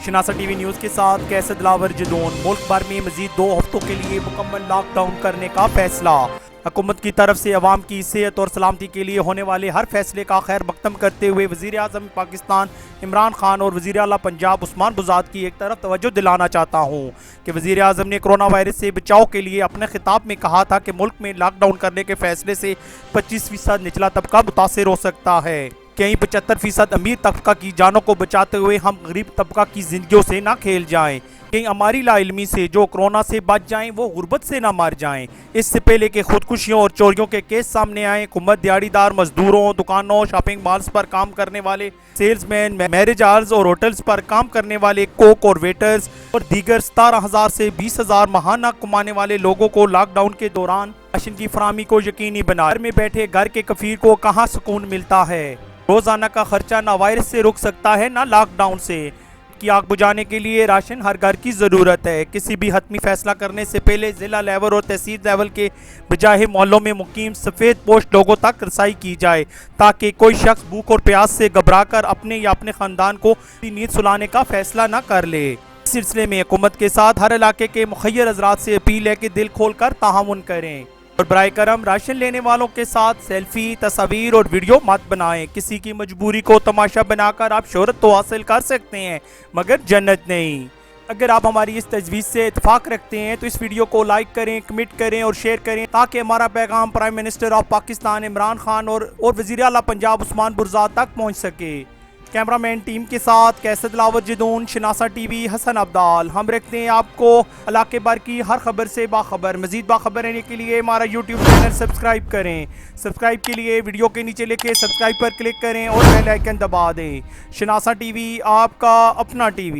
شناسا T V news کے ساتھ کیسے دلاور جدون ملک بھر میں مزید 2 ہفتوں کے لیے مکمل لاک ڈاؤن کرنے کا فیصلہ۔ حکومت کی طرف سے عوام کی صحت اور سلامتی کے لیے ہونے والے ہر فیصلے کا خیر مقدم کرتے ہوئے وزیر اعظم پاکستان عمران خان اور وزیر اعلیٰ پنجاب عثمان بزدار کی ایک طرف توجہ دلانا چاہتا ہوں کہ وزیر اعظم نے کرونا وائرس سے بچاؤ کے لیے اپنے خطاب میں کہا تھا کہ ملک میں لاک ڈاؤن کرنے کے فیصلے سے 25% نچلا طبقہ متاثر ہو سکتا ہے۔ کہیں 75% امیر طبقہ کی جانوں کو بچاتے ہوئے ہم غریب طبقہ کی زندگیوں سے نہ کھیل جائیں، کہیں ہماری لا علمی سے جو کرونا سے بچ جائیں وہ غربت سے نہ مر جائیں۔ اس سے پہلے کہ خودکشیوں اور چوریوں کے کیس سامنے آئیں، حکومت دیہڑی دار مزدوروں، دکانوں، شاپنگ مالز پر کام کرنے والے سیلز مین، میرج ہالز اور ہوٹلز پر کام کرنے والے کوک اور ویٹرز اور دیگر 17,000 سے 20,000 ماہانہ کمانے والے لوگوں کو لاک ڈاؤن کے دوران راشن کی فراہمی کو یقینی بنا۔ گھر میں بیٹھے گھر کے کفیل کو کہاں سکون ملتا ہے؟ روزانہ کا خرچہ نہ وائرس سے رک سکتا ہے نہ لاک ڈاؤن سے۔ کی آگ بجھانے کے لیے راشن ہر گھر کی ضرورت ہے۔ کسی بھی حتمی فیصلہ کرنے سے پہلے ضلع لیول اور تحصیل لیول کے بجائے محلوں میں مقیم سفید پوش لوگوں تک رسائی کی جائے تاکہ کوئی شخص بھوک اور پیاس سے گھبرا کر اپنے یا اپنے خاندان کو نیند سلانے کا فیصلہ نہ کر لے۔ اس سلسلے میں حکومت کے ساتھ ہر علاقے کے مخیر حضرات سے اپیل ہے کہ دل کھول کر تعاون کریں اور برائے کرم راشن لینے والوں کے ساتھ سیلفی، تصاویر اور ویڈیو مت بنائیں۔ کسی کی مجبوری کو تماشا بنا کر آپ شہرت تو حاصل کر سکتے ہیں مگر جنت نہیں۔ اگر آپ ہماری اس تجویز سے اتفاق رکھتے ہیں تو اس ویڈیو کو لائک کریں، کمنٹ کریں اور شیئر کریں تاکہ ہمارا پیغام prime minister of Pakistan Imran Khan اور وزیر اعلیٰ پنجاب عثمان بزدار تک پہنچ سکے۔ کیمرہ مین ٹیم کے ساتھ کیسے دلاور جدون، شناسا ٹی وی، حسن عبدال۔ ہم رکھتے ہیں آپ کو علاقے بھر کی ہر خبر سے باخبر۔ مزید باخبر رہنے کے لیے ہمارا یوٹیوب چینل سبسکرائب کریں۔ سبسکرائب کے لیے ویڈیو کے نیچے لکھے سبسکرائب پر کلک کریں اور بیل آئیکن دبا دیں۔ شناسا ٹی وی، آپ کا اپنا ٹی وی۔